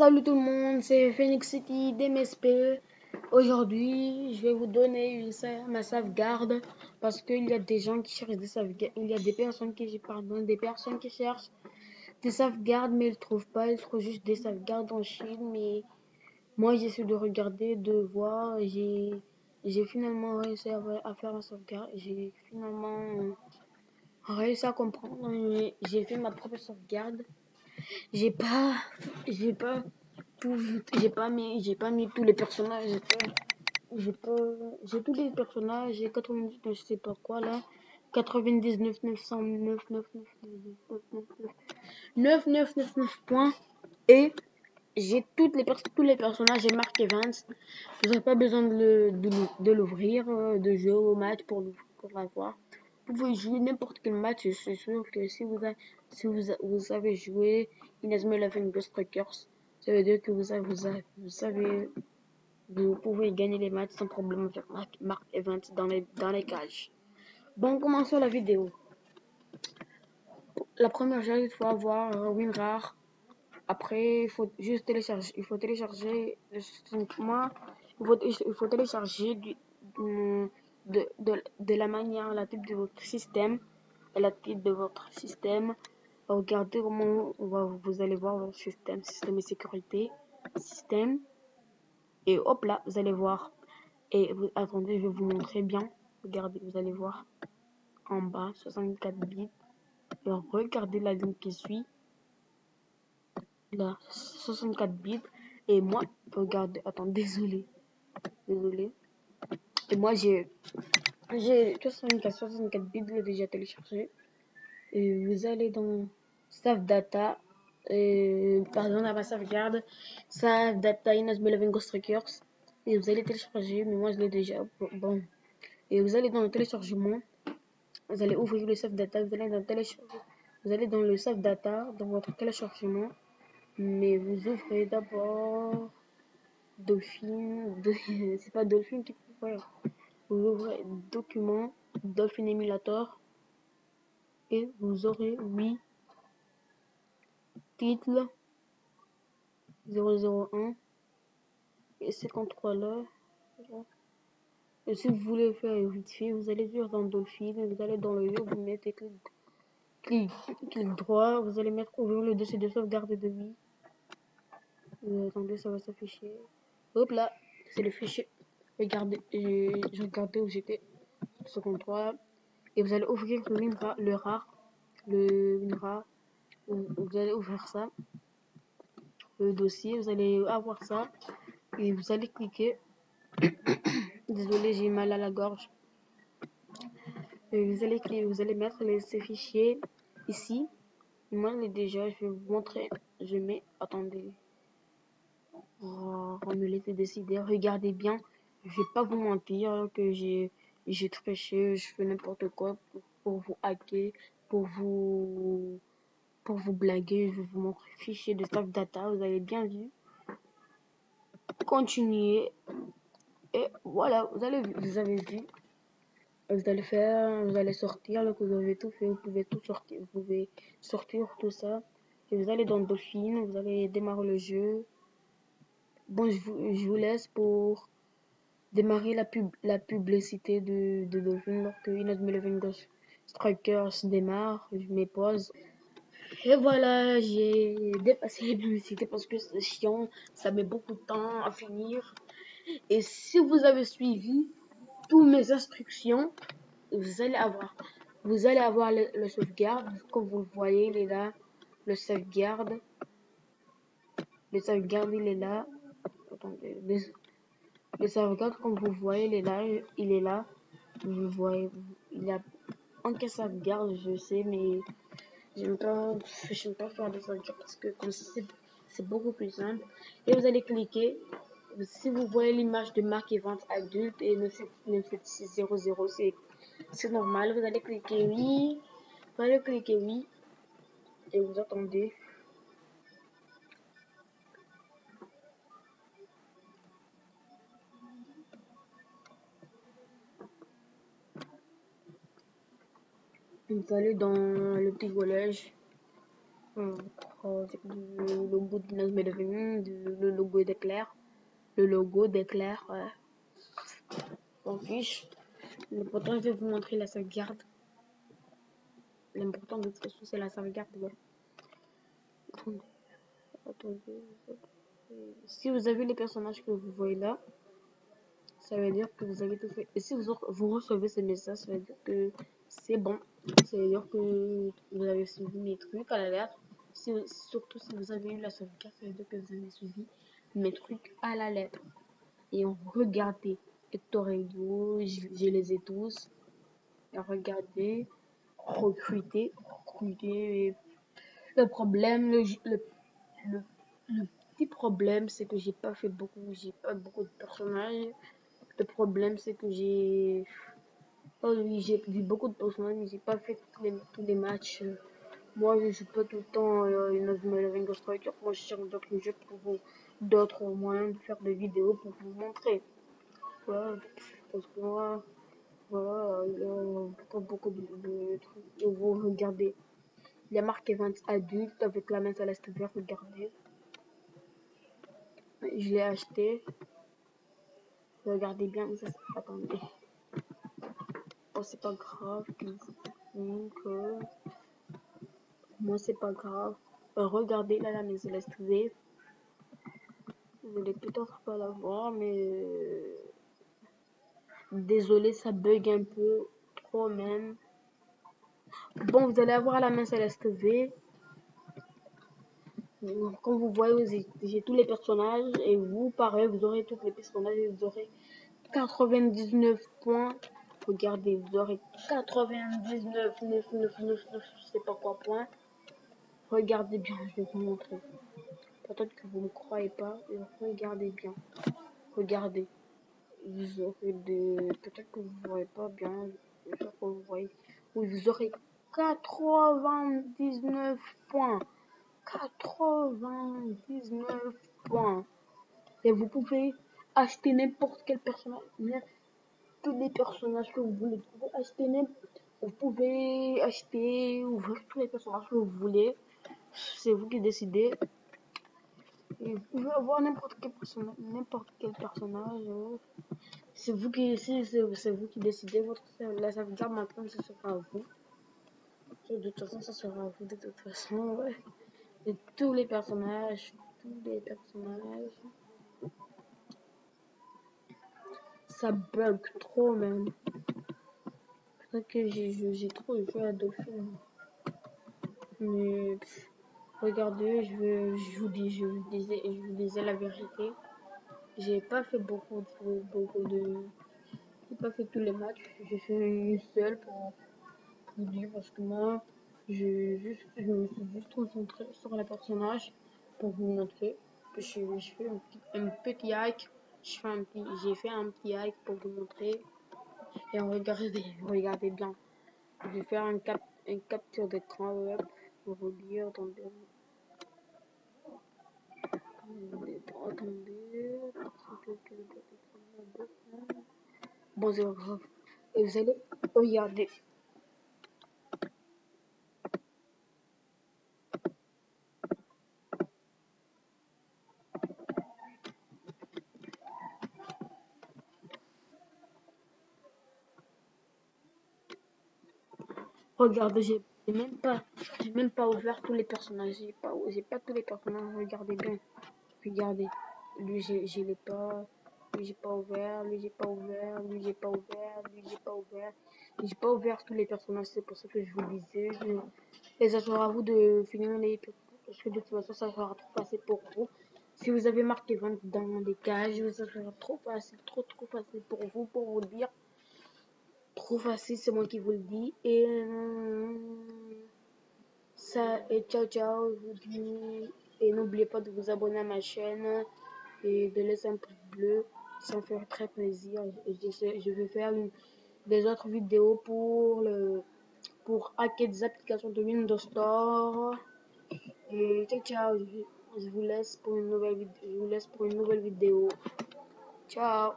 Salut tout le monde, c'est Phoenix City d'MSP. Aujourd'hui, je vais vous donner ma sauvegarde parce qu'il y a des gens qui cherchent des sauvegardes. Il y a des personnes des personnes qui cherchent des sauvegardes, mais ils ne trouvent pas. Ils trouvent juste des sauvegardes en Chine. Mais moi, j'essaie de regarder, de voir. J'ai finalement réussi à faire ma sauvegarde. J'ai finalement réussi à comprendre. J'ai fait ma propre sauvegarde. J'ai pas, j'ai pas j'ai pas mis tous les personnages. J'ai tous les personnages. J'ai 99, je sais pas quoi là. 99 909 999 points. Et j'ai tous les personnages. J'ai marqué 20. Vous n'avez pas besoin de l'ouvrir, de jouer au match pour l'avoir. Vous pouvez jouer n'importe quel match. Je suis sûr que vous savez jouer Inazuma Eleven Ghost Strikers, ça veut dire que vous pouvez gagner les matchs sans problème avec Mark Evans dans les cages. Bon, commençons la vidéo. La première chose, il faut avoir WinRAR. Après, il faut juste télécharger. Il faut télécharger. Moi, il faut télécharger de la manière, la type de votre système. La type de votre système. Regardez comment vous allez voir votre système et sécurité. Système. Et hop là, vous allez voir. Et attendez, je vais vous montrer bien. Regardez, vous allez voir en bas, 64 bits. Et regardez la ligne qui suit. Là, 64 bits. Et moi, regardez, attends, désolé. Et moi, j'ai 64 bits déjà téléchargé. Et vous allez dans Save Data. Pardon, à ma sauvegarde. Save Data Inazuma Eleven Ghost Strikers. Et vous allez télécharger, mais moi je l'ai déjà. Bon. Et vous allez dans le téléchargement. Vous allez ouvrir le Save Data. Vous allez dans le Save Data, dans votre téléchargement. Mais vous ouvrez d'abord Dolphin. C'est pas Dolphin qui peut faire. Vous ouvrez Document, Dolphin Emulator. Et vous aurez 8 titres 001 et 53 là. Et si vous voulez faire vite fait, vous allez sur dans Dolphin, vous allez dans le jeu, vous mettez clic droit, vous allez mettre ouvrir le dossier de sauvegarde de vie. Attendez, ça va s'afficher. Hop là, c'est le fichier. Regardez, je regardais où j'étais. 53. Et vous allez ouvrir le RAR. Vous allez ouvrir ça. Le dossier, vous allez avoir ça. Et vous allez cliquer. Désolé, j'ai mal à la gorge. Et vous allez mettre ces fichiers ici. Moi, déjà, je vais vous montrer. Je mets. Attendez. On me laisse décider. Regardez bien. Je vais pas vous mentir que j'ai triché. Je fais n'importe quoi pour vous hacker, pour vous blaguer. Je vais vous montrer fichier de Save Data. Vous avez bien vu. Continuez. Et voilà, vous avez vu. Vous allez faire, vous allez sortir, là que vous avez tout fait, vous pouvez tout sortir, vous pouvez sortir tout ça. Et vous allez dans Dolphin, vous allez démarrer le jeu. Bon, je vous laisse pour démarrer la publicité de Dolphin lorsque Inazuma Eleven Ghost Strikers démarre. Je mets pause. Et voilà, j'ai dépassé la publicité parce que c'est chiant, ça met beaucoup de temps à finir. Et si vous avez suivi toutes mes instructions, vous allez avoir le sauvegarde. Comme vous le voyez, il est là. Le sauvegarde il est là. Attendez, le sauvegarde, comme vous voyez, il est là. Vous voyez, il y a un sauvegarde, je sais, mais j'aime pas faire des sauvegardes parce que comme ça, c'est beaucoup plus simple. Et vous allez cliquer. Si vous voyez l'image de Mark Evans adulte et 97600, c'est normal. Vous allez cliquer oui. Vous allez cliquer oui. Et vous attendez. Vous allez dans le petit collège. Le logo de Nazmé devenu, le logo d'éclair. Le logo d'éclair, ouais. On fiche. L'important, je vais vous montrer la sauvegarde. L'important de toute façon, c'est la sauvegarde, ouais. Attendez. Si vous avez les personnages que vous voyez là, ça veut dire que vous avez tout fait. Et si vous recevez ces messages, ça veut dire que c'est bon. Ça veut dire que vous avez suivi mes trucs à la lettre. Surtout si vous avez eu la sauvegarde, ça veut dire que vous avez suivi mes trucs à la lettre. Et regardez, Hector Radio, je les ai tous. Et regardez, recruter. Le problème, le petit problème, c'est que j'ai pas beaucoup de personnages. Le problème, c'est que oh oui, j'ai vu beaucoup de personnages, mais j'ai pas fait tous les matchs. Moi, je joue pas tout le temps une Ghost Striker. Moi, je cherche d'autres jeux d'autres moyens de faire des vidéos pour vous montrer. Voilà, parce que moi, voilà, il y a beaucoup de trucs. Et vous regardez, il y a marqué 20 adultes avec la main céleste verte, regardez. Je l'ai acheté. Regardez bien, mais ça, attendez. Oh, c'est pas grave. Donc, moi, c'est pas grave. Regardez là, la main céleste verte. Vous allez peut-être pas la voir, mais désolé, ça bug un peu. Trop même. Bon, vous allez avoir la main céleste V. Comme vous voyez, j'ai tous les personnages. Et vous, pareil, vous aurez tous les personnages. Et vous aurez 99 points. Regardez, vous aurez 99, 9, 9, 9, 9, je sais pas quoi points. Regardez bien, je vais vous montrer. Peut-être que vous ne croyez pas. Regardez bien. Regardez. Vous aurez peut-être que vous ne voyez pas bien. J'espère que vous voyez. Oui, vous aurez 99 points. 99 points. Et vous pouvez acheter n'importe quel personnage. Tous les personnages que vous voulez. Vous pouvez acheter, ouvrir tous les personnages que vous voulez. C'est vous qui décidez. Et vous pouvez avoir n'importe quel personnage. C'est vous qui décidez. La sauvegarde maintenant, ce sera à vous. De toute façon, ça sera à vous de toute façon. Ouais. Et tous les personnages. Ça bug trop même. C'est vrai que j'ai trop joué à Dauphine. Mais regardez, je vous disais la vérité. J'ai pas fait j'ai pas fait tous les matchs. J'ai fait une seule pour vous dire parce que moi, je me suis juste concentré sur le personnage pour vous montrer. Je fais un petit hike. J'ai fait un petit hike pour vous montrer. Et regardez bien. Je vais faire une capture d'écran web pour vous dire. Attendez. Bon, c'est pas grave. Et vous allez regarder. Regardez, j'ai même pas ouvert tous les personnages. J'ai pas tous les personnages. Regardez bien. Regardez. Lui, je l'ai pas. Lui, j'ai pas ouvert. Lui, j'ai pas ouvert. Lui, j'ai pas ouvert. Lui, j'ai pas ouvert. J'ai pas ouvert tous les personnages. C'est pour ça que je vous disais. Et ça sera à vous de finir les parce que de toute façon, ça sera trop facile pour vous. Si vous avez marqué 20 dans les cages, ça sera trop facile, trop facile pour vous, pour vous dire. Trop facile, c'est moi qui vous le dis. Et ciao ciao, je vous dis. Et n'oubliez pas de vous abonner à ma chaîne et de laisser un pouce bleu. Ça me fait très plaisir. Et je vais faire des autres vidéos pour hacker des applications de Windows Store. Et ciao ciao, je vous laisse pour une nouvelle vidéo. Ciao.